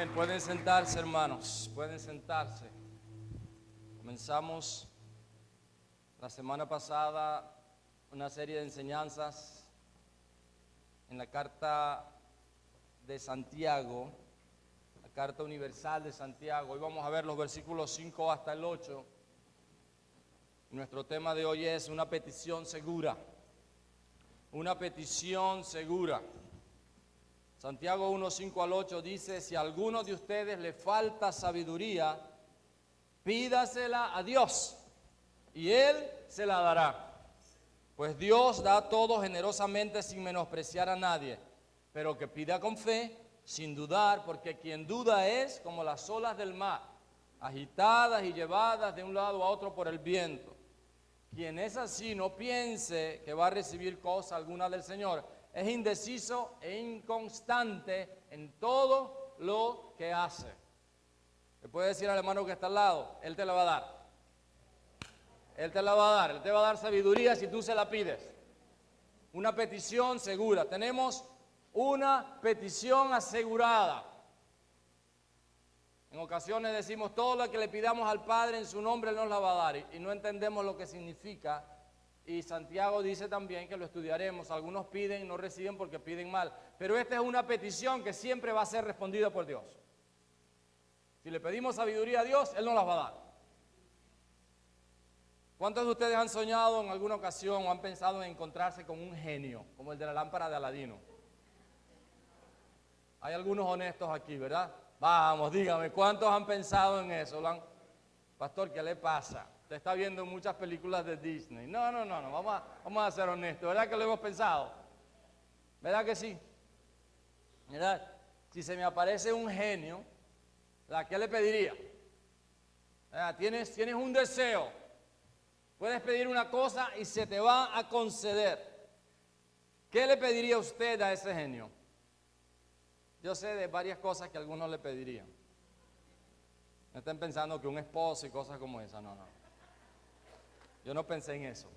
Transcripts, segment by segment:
Amén. Pueden sentarse, hermanos. Pueden sentarse. Comenzamos la semana pasada una serie de enseñanzas en la carta de Santiago, la carta universal de Santiago. Hoy vamos a ver los versículos 5 hasta el 8. Nuestro tema de hoy es una petición segura. Una petición segura. Santiago 1, 5 al 8 dice: si a alguno de ustedes le falta sabiduría, pídasela a Dios, y Él se la dará. Pues Dios da todo generosamente sin menospreciar a nadie, pero que pida con fe, sin dudar, porque quien duda es como las olas del mar, agitadas y llevadas de un lado a otro por el viento. Quien es así, no piense que va a recibir cosa alguna del Señor. Es indeciso e inconstante en todo lo que hace. Le puede decir al hermano que está al lado: Él te la va a dar. Él te la va a dar. Él te va a dar sabiduría si tú se la pides. Una petición segura. Tenemos una petición asegurada. En ocasiones decimos: todo lo que le pidamos al Padre en su nombre Él nos la va a dar. Y no entendemos lo que significa. Y Santiago dice también que lo estudiaremos. Algunos piden y no reciben porque piden mal. Pero esta es una petición que siempre va a ser respondida por Dios. Si le pedimos sabiduría a Dios, Él nos la va a dar. ¿Cuántos de ustedes han soñado en alguna ocasión o han pensado en encontrarse con un genio, como el de la lámpara de Aladino? Hay algunos honestos aquí, ¿verdad? Vamos, dígame, ¿cuántos han pensado en eso? Pastor, ¿qué le pasa? Usted está viendo muchas películas de Disney. No, vamos a ser honestos. ¿Verdad que lo hemos pensado? ¿Verdad que sí? ¿Verdad? Si se me aparece un genio, ¿qué le pediría? Tienes un deseo. Puedes pedir una cosa y se te va a conceder. ¿Qué le pediría usted a ese genio? Yo sé de varias cosas que algunos le pedirían. No estén pensando que un esposo y cosas como esa, no. Yo no pensé en eso.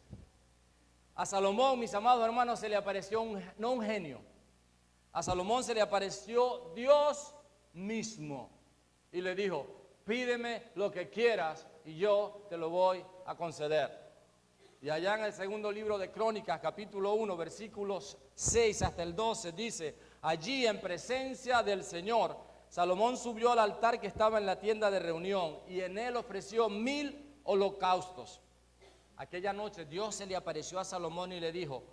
A Salomón, mis amados hermanos, se le apareció no un genio. A Salomón se le apareció Dios mismo y le dijo: pídeme lo que quieras y yo te lo voy a conceder. Y allá en el segundo libro de Crónicas, capítulo 1, versículos 6 hasta el 12, dice: allí en presencia del Señor, Salomón subió al altar que estaba en la tienda de reunión y en él ofreció 1000 holocaustos. Aquella noche Dios se le apareció a Salomón y le dijo: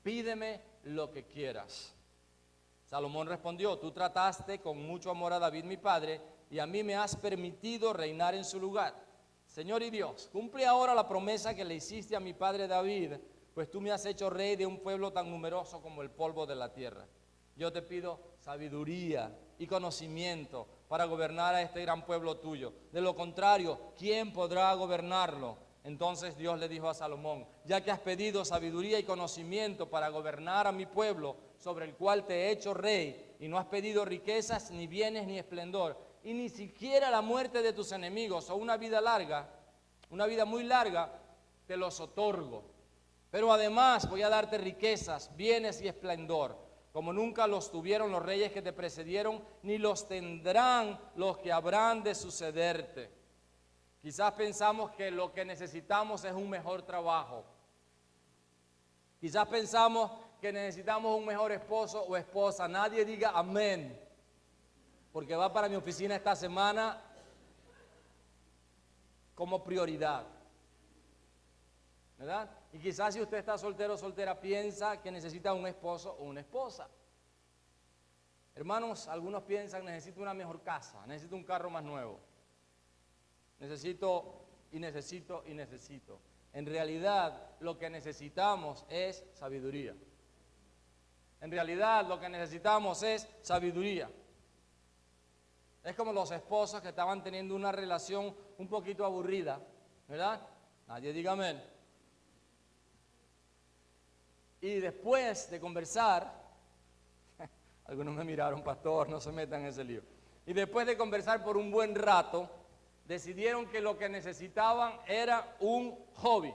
pídeme lo que quieras. Salomón respondió: tú trataste con mucho amor a David mi padre y a mí me has permitido reinar en su lugar. Señor y Dios, cumple ahora la promesa que le hiciste a mi padre David, pues tú me has hecho rey de un pueblo tan numeroso como el polvo de la tierra. Yo te pido sabiduría y conocimiento para gobernar a este gran pueblo tuyo. De lo contrario, ¿quién podrá gobernarlo? Entonces Dios le dijo a Salomón: ya que has pedido sabiduría y conocimiento para gobernar a mi pueblo, sobre el cual te he hecho rey, y no has pedido riquezas, ni bienes, ni esplendor, y ni siquiera la muerte de tus enemigos o una vida larga, una vida muy larga, te los otorgo. Pero además voy a darte riquezas, bienes y esplendor, como nunca los tuvieron los reyes que te precedieron, ni los tendrán los que habrán de sucederte. Quizás pensamos que lo que necesitamos es un mejor trabajo. Quizás pensamos que necesitamos un mejor esposo o esposa. Nadie diga amén, porque va para mi oficina esta semana como prioridad, ¿verdad? Y quizás si usted está soltero o soltera piensa que necesita un esposo o una esposa. Hermanos, algunos piensan: necesito una mejor casa, necesito un carro más nuevo. Necesito. En realidad, lo que necesitamos es sabiduría. En realidad, lo que necesitamos es sabiduría. Es como los esposos que estaban teniendo una relación un poquito aburrida, ¿verdad? Nadie diga amén. Y después de conversar, algunos me miraron: pastor, no se metan en ese lío. Y después de conversar por un buen rato, decidieron que lo que necesitaban era un hobby.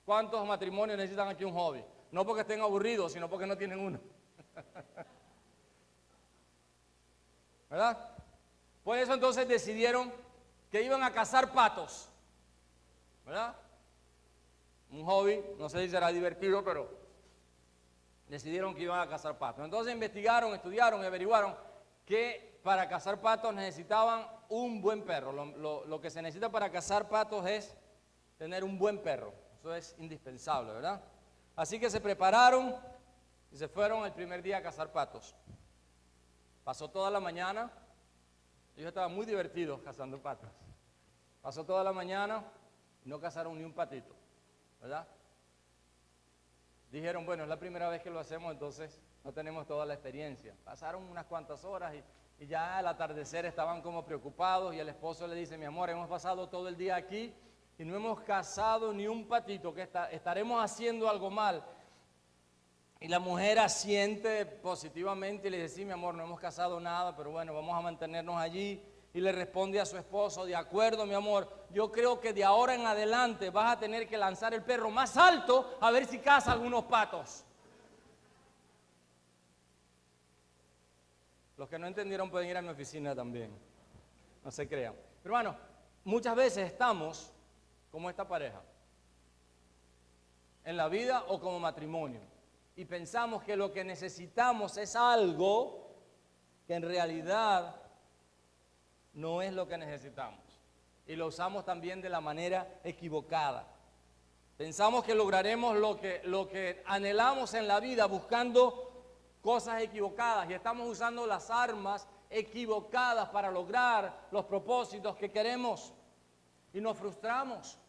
¿Cuántos matrimonios necesitan aquí un hobby? No porque estén aburridos, sino porque no tienen uno. ¿Verdad? Por eso entonces decidieron que iban a cazar patos, ¿verdad? Un hobby, no sé si será divertido, pero decidieron que iban a cazar patos. Entonces investigaron, estudiaron y averiguaron que para cazar patos necesitaban un buen perro. Lo que se necesita para cazar patos es tener un buen perro. Eso es indispensable, ¿verdad? Así que se prepararon y se fueron el primer día a cazar patos. Pasó toda la mañana, ellos estaban muy divertidos cazando patos. Pasó toda la mañana y no cazaron ni un patito, ¿verdad? Dijeron, bueno, es la primera vez que lo hacemos, entonces no tenemos toda la experiencia. Pasaron unas cuantas horas y ya al atardecer estaban como preocupados y el esposo le dice, mi amor, hemos pasado todo el día aquí y no hemos cazado ni un patito, que estaremos haciendo algo mal. Y la mujer asiente positivamente y le dice, sí, mi amor, no hemos cazado nada, pero bueno, vamos a mantenernos allí. Y le responde a su esposo, de acuerdo, mi amor, yo creo que de ahora en adelante vas a tener que lanzar el perro más alto a ver si caza algunos patos. Los que no entendieron pueden ir a mi oficina también, no se crean. Pero bueno, muchas veces estamos como esta pareja, en la vida o como matrimonio, y pensamos que lo que necesitamos es algo que en realidad no es lo que necesitamos. Y lo usamos también de la manera equivocada. Pensamos que lograremos lo que anhelamos en la vida buscando cosas equivocadas y estamos usando las armas equivocadas para lograr los propósitos que queremos. Y nos frustramos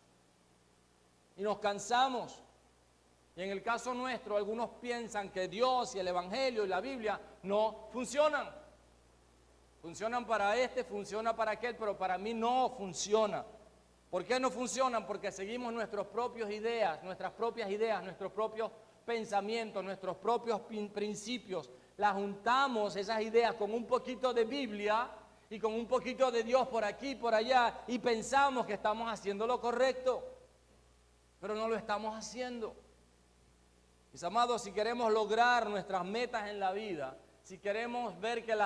y nos cansamos. Y en el caso nuestro, algunos piensan que Dios y el Evangelio y la Biblia no funcionan. Funcionan para este, funciona para aquel, pero para mí no funciona. ¿Por qué no funcionan? Porque seguimos nuestras propias ideas, nuestros propios pensamientos, nuestros propios principios. Las juntamos, esas ideas, con un poquito de Biblia y con un poquito de Dios por aquí, por allá, y pensamos que estamos haciendo lo correcto, pero no lo estamos haciendo. Mis amados, si queremos lograr nuestras metas en la vida, si queremos ver que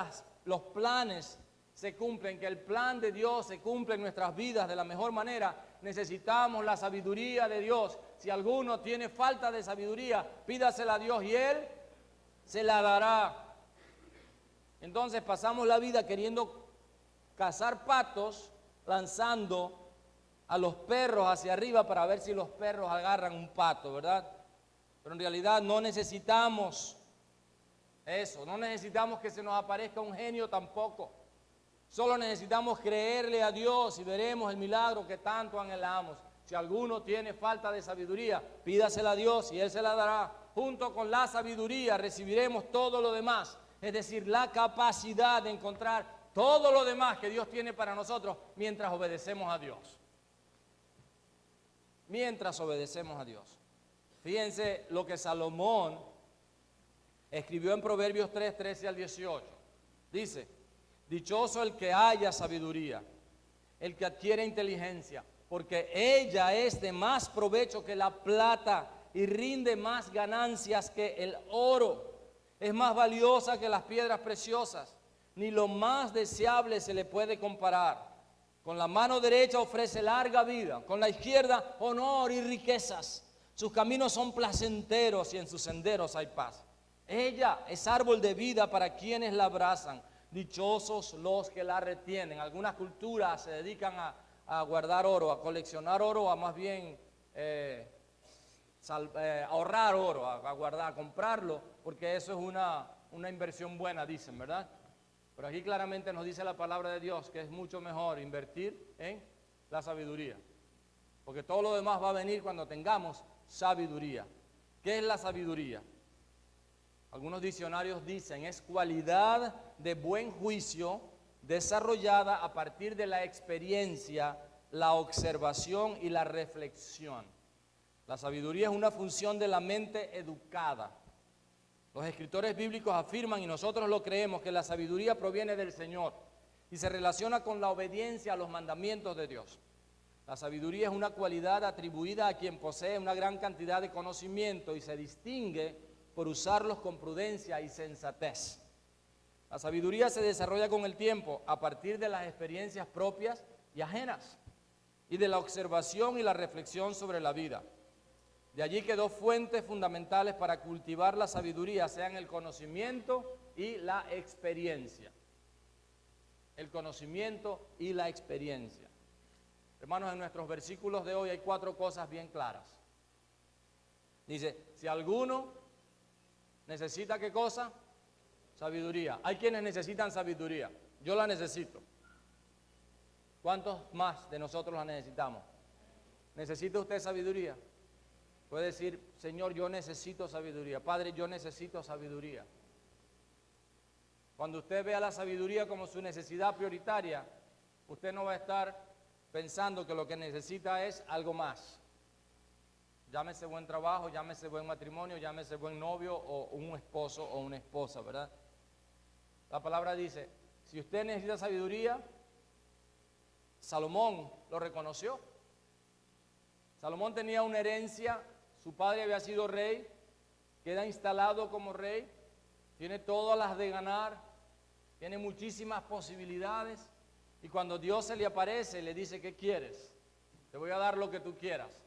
los planes se cumplen, que el plan de Dios se cumple en nuestras vidas de la mejor manera, necesitamos la sabiduría de Dios. Si alguno tiene falta de sabiduría, pídasela a Dios y Él se la dará. Entonces pasamos la vida queriendo cazar patos, lanzando a los perros hacia arriba para ver si los perros agarran un pato, ¿verdad? Pero en realidad no necesitamos eso, no necesitamos que se nos aparezca un genio tampoco. Solo necesitamos creerle a Dios y veremos el milagro que tanto anhelamos. Si alguno tiene falta de sabiduría, pídasela a Dios y Él se la dará. Junto con la sabiduría recibiremos todo lo demás, es decir, la capacidad de encontrar todo lo demás que Dios tiene para nosotros mientras obedecemos a Dios. Mientras obedecemos a Dios. Fíjense lo que Salomón escribió en Proverbios 3, 13 al 18. Dice, dichoso el que haya sabiduría, el que adquiere inteligencia, porque ella es de más provecho que la plata y rinde más ganancias que el oro. Es más valiosa que las piedras preciosas, ni lo más deseable se le puede comparar. Con la mano derecha ofrece larga vida, con la izquierda honor y riquezas. Sus caminos son placenteros y en sus senderos hay paz. Ella es árbol de vida para quienes la abrazan. Dichosos los que la retienen. Algunas culturas se dedican a guardar oro, a coleccionar oro, a más bien ahorrar oro, a guardar, a comprarlo, porque eso es una inversión buena, dicen, ¿verdad? Pero aquí claramente nos dice la palabra de Dios que es mucho mejor invertir en la sabiduría, porque todo lo demás va a venir cuando tengamos sabiduría. ¿Qué es la sabiduría? Algunos diccionarios dicen, es cualidad de buen juicio desarrollada a partir de la experiencia, la observación y la reflexión. La sabiduría es una función de la mente educada. Los escritores bíblicos afirman, y nosotros lo creemos, que la sabiduría proviene del Señor y se relaciona con la obediencia a los mandamientos de Dios. La sabiduría es una cualidad atribuida a quien posee una gran cantidad de conocimiento y se distingue por usarlos con prudencia y sensatez. La sabiduría se desarrolla con el tiempo a partir de las experiencias propias y ajenas y de la observación y la reflexión sobre la vida. De allí que dos fuentes fundamentales para cultivar la sabiduría sean el conocimiento y la experiencia. El conocimiento y la experiencia. Hermanos, en nuestros versículos de hoy hay 4 cosas bien claras. Dice, si alguno necesita, ¿qué cosa? Sabiduría. Hay quienes necesitan sabiduría. Yo la necesito. ¿Cuántos más de nosotros la necesitamos? ¿Necesita usted sabiduría? Puede decir, Señor, yo necesito sabiduría. Padre, yo necesito sabiduría. Cuando usted vea la sabiduría como su necesidad prioritaria, usted no va a estar pensando que lo que necesita es algo más. Llámese buen trabajo, llámese buen matrimonio, llámese buen novio o un esposo o una esposa, ¿verdad? La palabra dice, si usted necesita sabiduría, Salomón lo reconoció. Salomón tenía una herencia, su padre había sido rey, queda instalado como rey, tiene todas las de ganar, tiene muchísimas posibilidades, y cuando Dios se le aparece le dice, ¿qué quieres? Te voy a dar lo que tú quieras.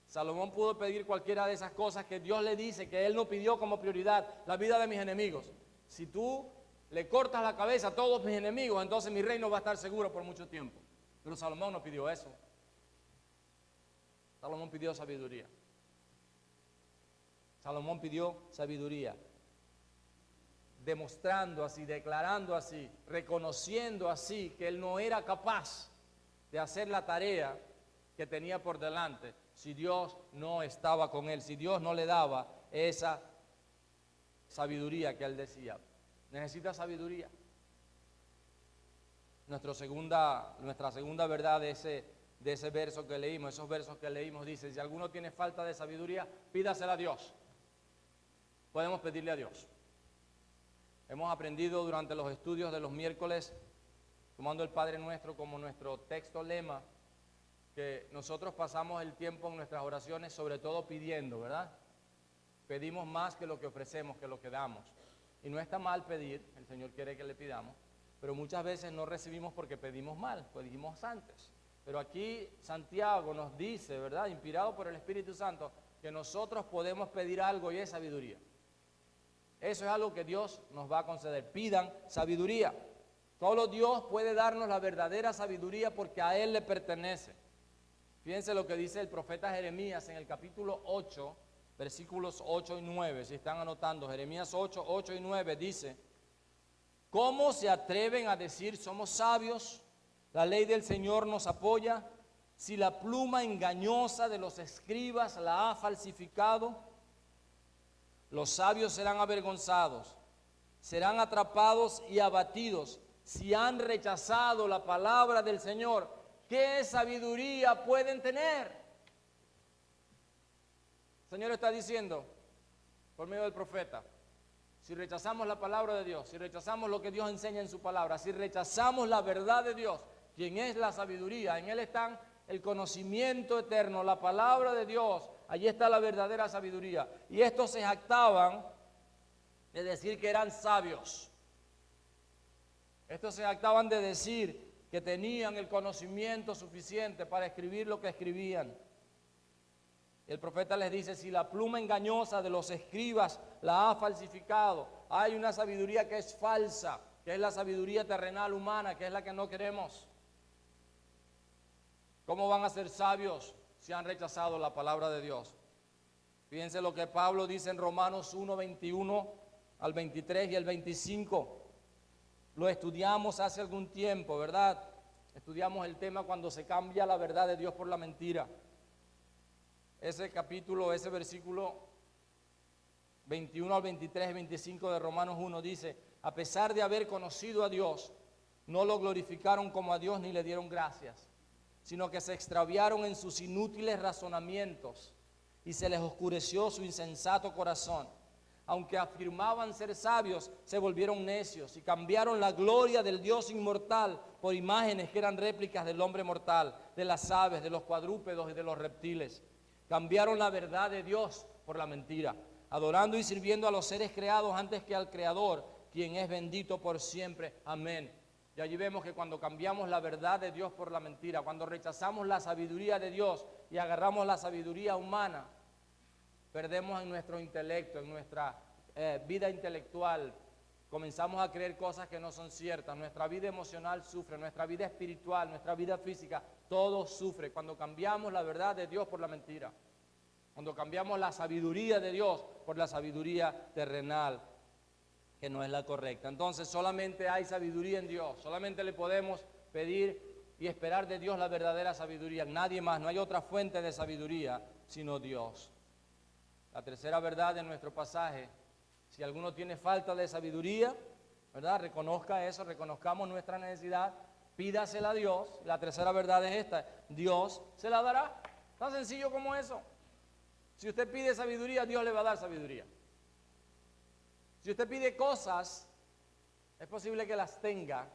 Salomón pudo pedir cualquiera de esas cosas que Dios le dice, que él no pidió como prioridad, la vida de mis enemigos. Si tú le cortas la cabeza a todos mis enemigos, entonces mi reino va a estar seguro por mucho tiempo. Pero Salomón no pidió eso. Salomón pidió sabiduría. Salomón pidió sabiduría, demostrando así, declarando así, reconociendo así que él no era capaz de hacer la tarea que tenía por delante si Dios no estaba con él, si Dios no le daba esa sabiduría que él decía. Necesita sabiduría. Nuestra segunda verdad de ese verso que leímos, esos versos que leímos, dice, si alguno tiene falta de sabiduría, pídasela a Dios. Podemos pedirle a Dios. Hemos aprendido durante los estudios de los miércoles, tomando el Padre Nuestro como nuestro texto lema, que nosotros pasamos el tiempo en nuestras oraciones sobre todo pidiendo, ¿verdad? Pedimos más que lo que ofrecemos, que lo que damos. Y no está mal pedir, el Señor quiere que le pidamos, pero muchas veces no recibimos porque pedimos mal, pedimos antes. Pero aquí Santiago nos dice, ¿verdad? Inspirado por el Espíritu Santo, que nosotros podemos pedir algo y es sabiduría. Eso es algo que Dios nos va a conceder. Pidan sabiduría. Solo Dios puede darnos la verdadera sabiduría porque a Él le pertenece. Fíjense lo que dice el profeta Jeremías en el capítulo 8, versículos 8 y 9. Si están anotando, Jeremías 8, 8 y 9 dice, ¿cómo se atreven a decir somos sabios? La ley del Señor nos apoya. Si la pluma engañosa de los escribas la ha falsificado, los sabios serán avergonzados, serán atrapados y abatidos si han rechazado la palabra del Señor. ¿Qué sabiduría pueden tener? El Señor está diciendo, por medio del profeta, si rechazamos la palabra de Dios, si rechazamos lo que Dios enseña en su palabra, si rechazamos la verdad de Dios, quien es la sabiduría, en Él está el conocimiento eterno, la palabra de Dios, allí está la verdadera sabiduría. Y estos se jactaban de decir que eran sabios. Estos se jactaban de decir que tenían el conocimiento suficiente para escribir lo que escribían. El profeta les dice, si la pluma engañosa de los escribas la ha falsificado, hay una sabiduría que es falsa, que es la sabiduría terrenal humana, que es la que no queremos. ¿Cómo van a ser sabios si han rechazado la palabra de Dios? Fíjense lo que Pablo dice en Romanos 1, 21 al 23 y el 25. Lo estudiamos hace algún tiempo, ¿verdad? Estudiamos el tema cuando se cambia la verdad de Dios por la mentira. Ese capítulo, ese versículo 21 al 23 y 25 de Romanos 1 dice, a pesar de haber conocido a Dios, no lo glorificaron como a Dios ni le dieron gracias, sino que se extraviaron en sus inútiles razonamientos y se les oscureció su insensato corazón. Aunque afirmaban ser sabios, se volvieron necios y cambiaron la gloria del Dios inmortal por imágenes que eran réplicas del hombre mortal, de las aves, de los cuadrúpedos y de los reptiles. Cambiaron la verdad de Dios por la mentira, adorando y sirviendo a los seres creados antes que al Creador, quien es bendito por siempre. Amén. Y allí vemos que cuando cambiamos la verdad de Dios por la mentira, cuando rechazamos la sabiduría de Dios y agarramos la sabiduría humana, perdemos en nuestro intelecto, en nuestra vida intelectual. Comenzamos a creer cosas que no son ciertas. Nuestra vida emocional sufre, nuestra vida espiritual, nuestra vida física, todo sufre cuando cambiamos la verdad de Dios por la mentira. Cuando cambiamos la sabiduría de Dios por la sabiduría terrenal, que no es la correcta. Entonces solamente hay sabiduría en Dios. Solamente le podemos pedir y esperar de Dios la verdadera sabiduría. Nadie más, no hay otra fuente de sabiduría sino Dios. La tercera verdad de nuestro pasaje: si alguno tiene falta de sabiduría, ¿verdad? Reconozca eso, reconozcamos nuestra necesidad, pídasela a Dios. La tercera verdad es esta: Dios se la dará. Tan sencillo como eso. Si usted pide sabiduría, Dios le va a dar sabiduría. Si usted pide cosas, es posible que las tenga,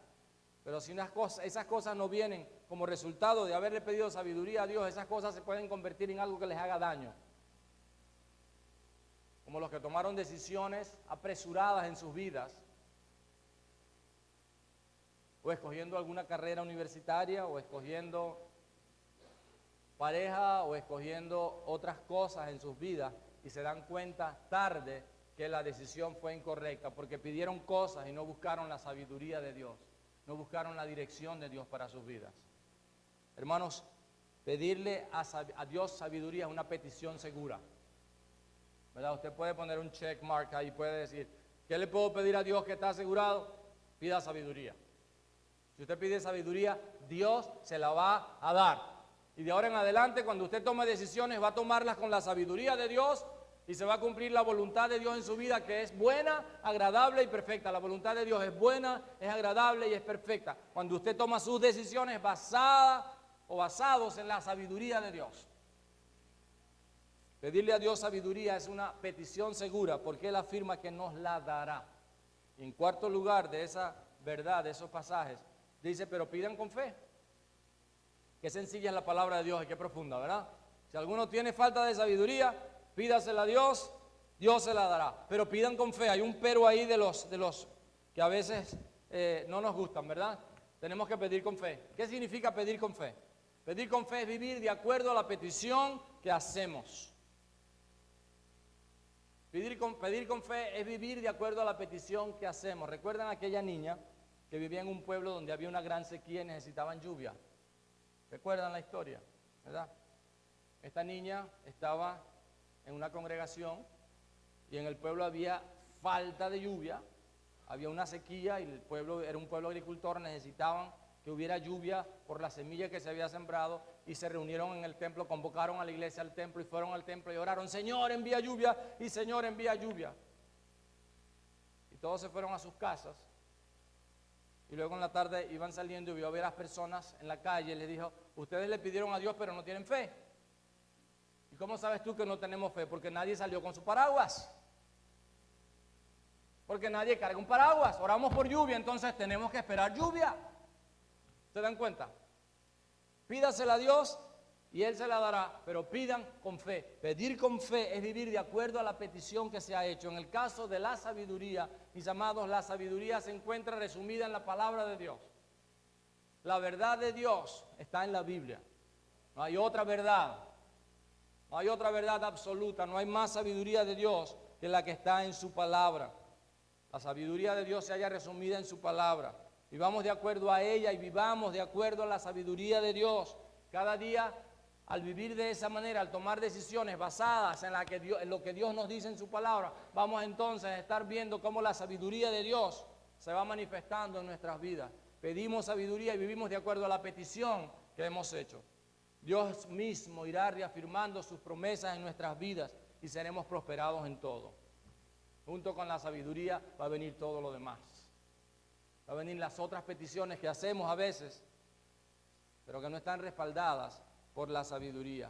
pero si esas cosas no vienen como resultado de haberle pedido sabiduría a Dios, esas cosas se pueden convertir en algo que les haga daño. Como los que tomaron decisiones apresuradas en sus vidas, o escogiendo alguna carrera universitaria, o escogiendo pareja, o escogiendo otras cosas en sus vidas, y se dan cuenta tarde que la decisión fue incorrecta, porque pidieron cosas y no buscaron la sabiduría de Dios, no buscaron la dirección de Dios para sus vidas. Hermanos, pedirle a Dios sabiduría es una petición segura, ¿verdad? Usted puede poner un check mark ahí, puede decir: ¿qué le puedo pedir a Dios que está asegurado? Pida sabiduría. Si usted pide sabiduría, Dios se la va a dar. Y de ahora en adelante, cuando usted tome decisiones, va a tomarlas con la sabiduría de Dios y se va a cumplir la voluntad de Dios en su vida, que es buena, agradable y perfecta. La voluntad de Dios es buena, es agradable y es perfecta. Cuando usted toma sus decisiones basados en la sabiduría de Dios. Pedirle a Dios sabiduría es una petición segura, porque Él afirma que nos la dará. Y en cuarto lugar de esa verdad, de esos pasajes, dice: pero pidan con fe. Qué sencilla es la palabra de Dios y qué profunda, ¿verdad? Si alguno tiene falta de sabiduría, pídasela a Dios, Dios se la dará. Pero pidan con fe. Hay un pero ahí de los que a veces no nos gustan, ¿verdad? Tenemos que pedir con fe. ¿Qué significa pedir con fe? Pedir con fe es vivir de acuerdo a la petición que hacemos. Pedir con fe es vivir de acuerdo a la petición que hacemos. ¿Recuerdan aquella niña que vivía en un pueblo donde había una gran sequía y necesitaban lluvia? ¿Recuerdan la historia? ¿Verdad? Esta niña estaba en una congregación y en el pueblo había falta de lluvia, había una sequía y el pueblo era un pueblo agricultor, necesitaban que hubiera lluvia por la semilla que se había sembrado, y se reunieron en el templo, convocaron a la iglesia al templo y fueron al templo y oraron: Señor, envía lluvia, y Señor, envía lluvia. Y todos se fueron a sus casas, y luego en la tarde iban saliendo y vio a ver a las personas en la calle y les dijo: ustedes le pidieron a Dios pero no tienen fe. ¿Y cómo sabes tú que no tenemos fe? Porque nadie salió con su paraguas. Porque nadie carga un paraguas. Oramos por lluvia, entonces tenemos que esperar lluvia. ¿Se dan cuenta? Pídasela a Dios y Él se la dará, pero pidan con fe. Pedir con fe es vivir de acuerdo a la petición que se ha hecho. En el caso de la sabiduría, mis amados, la sabiduría se encuentra resumida en la palabra de Dios. La verdad de Dios está en la Biblia. No hay otra verdad. No hay otra verdad absoluta. No hay más sabiduría de Dios que la que está en su palabra. La sabiduría de Dios se halla resumida en su palabra. Vivamos de acuerdo a ella y vivamos de acuerdo a la sabiduría de Dios. Cada día, al vivir de esa manera, al tomar decisiones basadas en lo que Dios nos dice en su palabra, vamos entonces a estar viendo cómo la sabiduría de Dios se va manifestando en nuestras vidas. Pedimos sabiduría y vivimos de acuerdo a la petición que hemos hecho. Dios mismo irá reafirmando sus promesas en nuestras vidas y seremos prosperados en todo. Junto con la sabiduría va a venir todo lo demás. Va a venir las otras peticiones que hacemos a veces, pero que no están respaldadas por la sabiduría.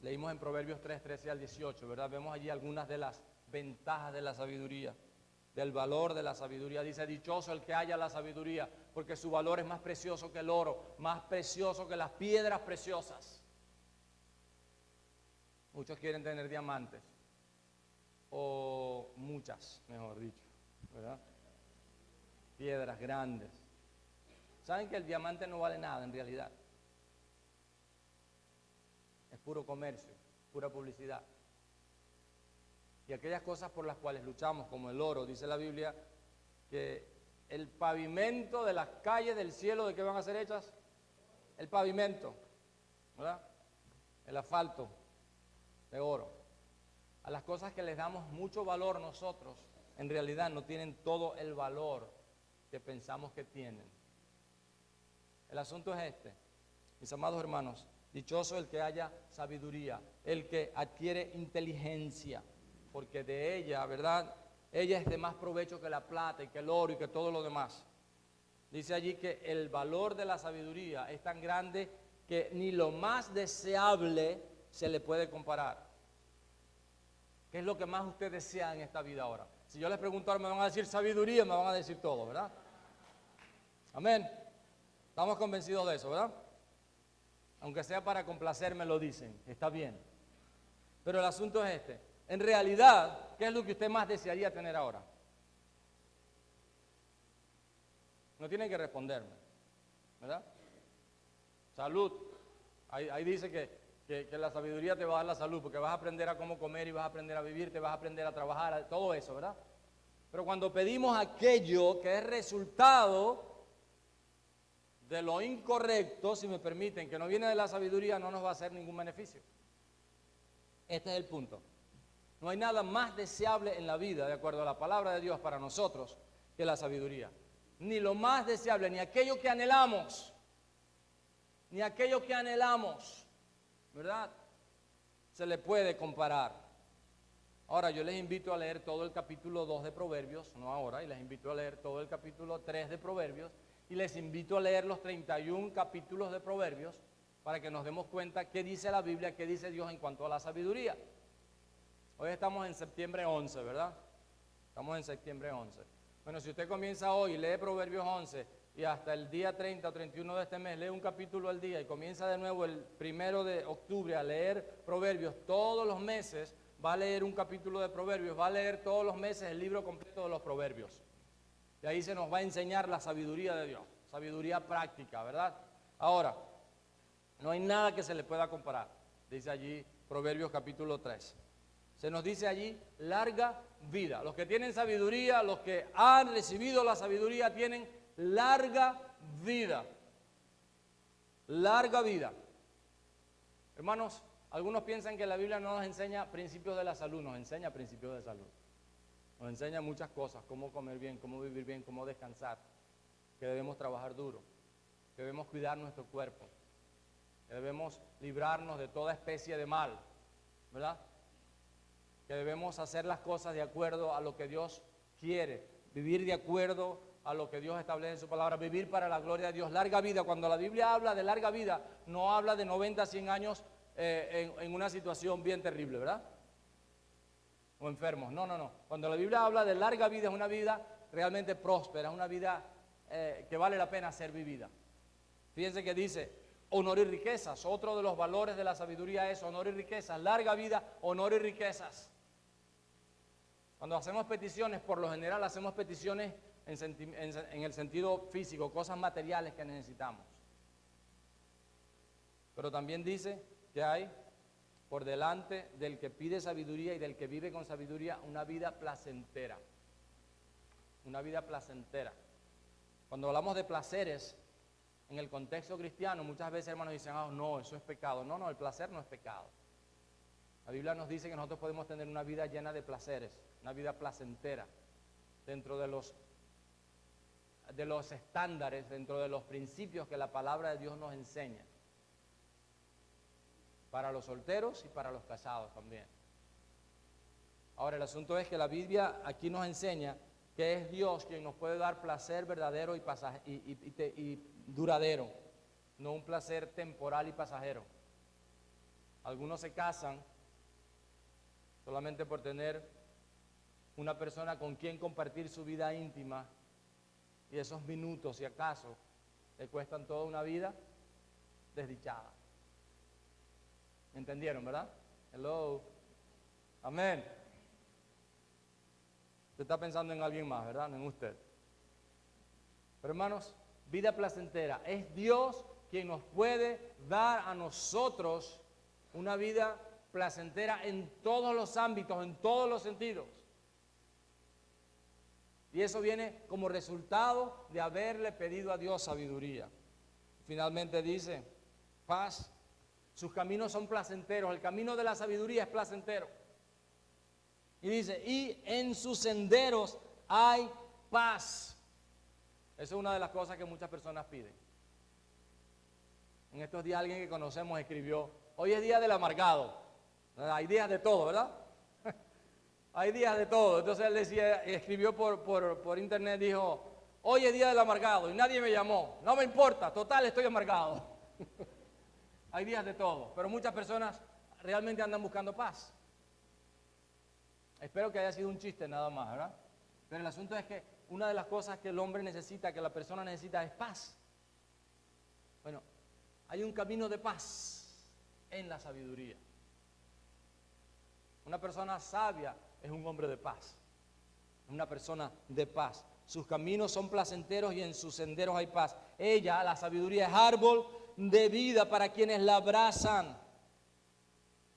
Leímos en Proverbios 3, 13 al 18, ¿verdad? Vemos allí algunas de las ventajas de la sabiduría, del valor de la sabiduría. Dice: dichoso el que haya la sabiduría, porque su valor es más precioso que el oro, más precioso que las piedras preciosas. Muchos quieren tener diamantes, o muchas, mejor dicho, ¿verdad? Piedras grandes. ¿Saben que el diamante no vale nada en realidad? Es puro comercio, pura publicidad. Y aquellas cosas por las cuales luchamos, como el oro, dice la Biblia, que el pavimento de las calles del cielo, ¿de qué van a ser hechas? El pavimento, ¿verdad? El asfalto de oro. A las cosas que les damos mucho valor nosotros, en realidad no tienen todo el valor que pensamos que tienen. El asunto es este, mis amados hermanos, dichoso el que haya sabiduría, el que adquiere inteligencia, porque de ella, ¿verdad? Ella es de más provecho que la plata y que el oro y que todo lo demás. Dice allí que el valor de la sabiduría es tan grande que ni lo más deseable se le puede comparar. ¿Qué es lo que más usted desea en esta vida ahora? Si yo les pregunto ahora, me van a decir sabiduría, me van a decir todo, ¿verdad? Amén. Estamos convencidos de eso, ¿verdad? Aunque sea para complacerme lo dicen, está bien. Pero el asunto es este. En realidad, ¿qué es lo que usted más desearía tener ahora? No tienen que responderme, ¿verdad? Salud. Ahí dice que la sabiduría te va a dar la salud, porque vas a aprender a cómo comer y vas a aprender a vivir, te vas a aprender a trabajar, todo eso, ¿verdad? Pero cuando pedimos aquello que es resultado de lo incorrecto, si me permiten, que no viene de la sabiduría, no nos va a hacer ningún beneficio. Este es el punto. No hay nada más deseable en la vida, de acuerdo a la palabra de Dios para nosotros, que la sabiduría. Ni lo más deseable, ni aquello que anhelamos, ¿verdad? Se le puede comparar. Ahora, yo les invito a leer todo el capítulo 2 de Proverbios, no ahora, y les invito a leer todo el capítulo 3 de Proverbios, y les invito a leer los 31 capítulos de Proverbios, para que nos demos cuenta qué dice la Biblia, qué dice Dios en cuanto a la sabiduría. Hoy estamos en septiembre 11, ¿verdad? Estamos en septiembre 11. Bueno, si usted comienza hoy y lee Proverbios 11 y hasta el día 30 o 31 de este mes lee un capítulo al día y comienza de nuevo el 1 de octubre a leer Proverbios todos los meses, va a leer un capítulo de Proverbios, va a leer todos los meses el libro completo de los Proverbios. Y ahí se nos va a enseñar la sabiduría de Dios, sabiduría práctica, ¿verdad? Ahora, no hay nada que se le pueda comparar, dice allí Proverbios capítulo 3. Se nos dice allí larga vida. Los que tienen sabiduría, los que han recibido la sabiduría tienen larga vida. Larga vida. Hermanos, algunos piensan que la Biblia no nos enseña principios de la salud, nos enseña principios de salud. Nos enseña muchas cosas, cómo comer bien, cómo vivir bien, cómo descansar, que debemos trabajar duro, que debemos cuidar nuestro cuerpo, que debemos librarnos de toda especie de mal, ¿verdad? Que debemos hacer las cosas de acuerdo a lo que Dios quiere, vivir de acuerdo a lo que Dios establece en su palabra, vivir para la gloria de Dios, larga vida. Cuando la Biblia habla de larga vida, no habla de 90, 100 años en una situación bien terrible, ¿verdad? O enfermos, no. Cuando la Biblia habla de larga vida, es una vida realmente próspera, es una vida que vale la pena ser vivida. Fíjense que dice honor y riquezas, otro de los valores de la sabiduría es honor y riquezas, larga vida, honor y riquezas. Cuando hacemos peticiones, por lo general hacemos peticiones en el sentido físico, cosas materiales que necesitamos. Pero también dice que hay por delante del que pide sabiduría y del que vive con sabiduría una vida placentera. Una vida placentera. Cuando hablamos de placeres, en el contexto cristiano, muchas veces hermanos dicen, no, eso es pecado. No, el placer no es pecado. La Biblia nos dice que nosotros podemos tener una vida llena de placeres, una vida placentera, dentro de los estándares, dentro de los principios que la palabra de Dios nos enseña. Para los solteros y para los casados también. Ahora, el asunto es que la Biblia aquí nos enseña que es Dios quien nos puede dar placer verdadero y duradero, no un placer temporal y pasajero. Algunos se casan solamente por tener una persona con quien compartir su vida íntima y esos minutos, si acaso, le cuestan toda una vida desdichada. ¿Me entendieron, verdad? Hello. Amén. Usted está pensando en alguien más, ¿verdad? No en usted. Pero hermanos, vida placentera. Es Dios quien nos puede dar a nosotros una vida placentera en todos los ámbitos, en todos los sentidos. Y eso viene como resultado de haberle pedido a Dios sabiduría. Finalmente dice, paz. Sus caminos son placenteros. El camino de la sabiduría es placentero. Y dice, y en sus senderos hay paz. Esa es una de las cosas que muchas personas piden. En estos días alguien que conocemos escribió, hoy es día del amargado. Hay días de todo, ¿verdad? Hay días de todo. Entonces él decía, escribió por internet, dijo, hoy es día del amargado y nadie me llamó. No me importa, total estoy amargado. Hay días de todo, pero muchas personas realmente andan buscando paz. Espero que haya sido un chiste nada más, ¿verdad? Pero el asunto es que una de las cosas que el hombre necesita, que la persona necesita es paz. Bueno, hay un camino de paz en la sabiduría. Una persona sabia es un hombre de paz, una persona de paz. Sus caminos son placenteros y en sus senderos hay paz. Ella, la sabiduría, es árbol de vida para quienes la abrazan.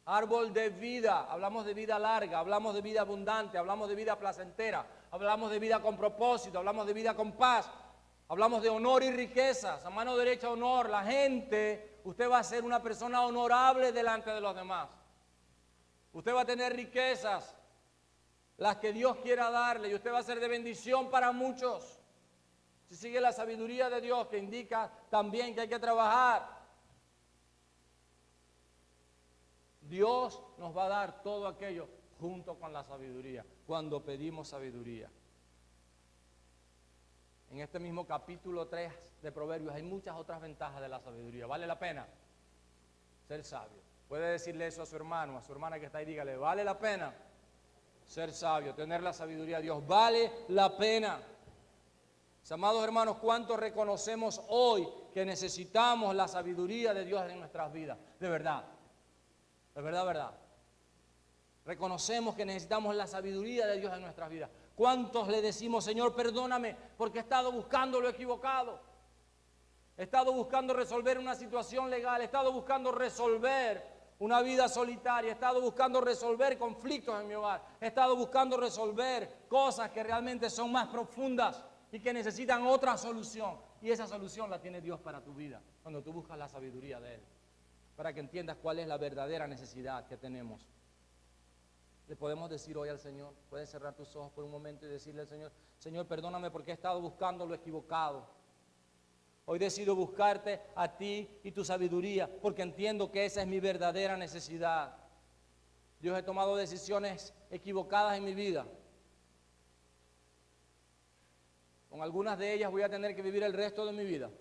Árbol de vida, hablamos de vida larga, hablamos de vida abundante, hablamos de vida placentera, hablamos de vida con propósito, hablamos de vida con paz, hablamos de honor y riquezas. A mano derecha honor, la gente, usted va a ser una persona honorable delante de los demás. Usted va a tener riquezas, las que Dios quiera darle, y usted va a ser de bendición para muchos. Si sigue la sabiduría de Dios, que indica también que hay que trabajar, Dios nos va a dar todo aquello junto con la sabiduría, cuando pedimos sabiduría. En este mismo capítulo 3 de Proverbios hay muchas otras ventajas de la sabiduría. ¿Vale la pena ser sabio? Puede decirle eso a su hermano, a su hermana que está ahí, dígale, ¿vale la pena ser sabio, tener la sabiduría de Dios? Vale la pena. Mis amados hermanos, ¿cuánto reconocemos hoy que necesitamos la sabiduría de Dios en nuestras vidas? De verdad, verdad. Reconocemos que necesitamos la sabiduría de Dios en nuestras vidas. ¿Cuántos le decimos, Señor, perdóname porque he estado buscando lo equivocado? He estado buscando resolver una situación legal, he estado buscando resolver una vida solitaria, he estado buscando resolver conflictos en mi hogar, he estado buscando resolver cosas que realmente son más profundas y que necesitan otra solución. Y esa solución la tiene Dios para tu vida, cuando tú buscas la sabiduría de Él, para que entiendas cuál es la verdadera necesidad que tenemos. Le podemos decir hoy al Señor, puedes cerrar tus ojos por un momento y decirle al Señor, Señor, perdóname porque he estado buscando lo equivocado. Hoy decido buscarte a ti y tu sabiduría, porque entiendo que esa es mi verdadera necesidad. Dios, he tomado decisiones equivocadas en mi vida. Con algunas de ellas voy a tener que vivir el resto de mi vida.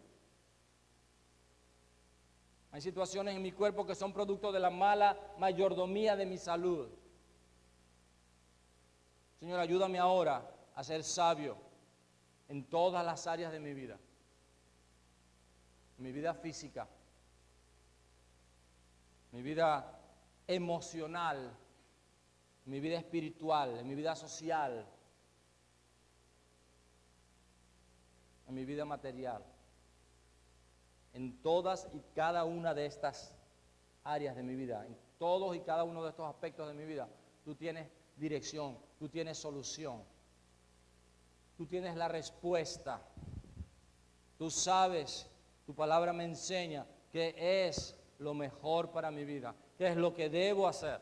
Hay situaciones en mi cuerpo que son producto de la mala mayordomía de mi salud. Señor, ayúdame ahora a ser sabio en todas las áreas de mi vida. En mi vida física, mi vida emocional, en mi vida espiritual, en mi vida social, en mi vida material. En todas y cada una de estas áreas de mi vida, en todos y cada uno de estos aspectos de mi vida, tú tienes dirección, tú tienes solución, tú tienes la respuesta, tú sabes. Tu palabra me enseña qué es lo mejor para mi vida, qué es lo que debo hacer.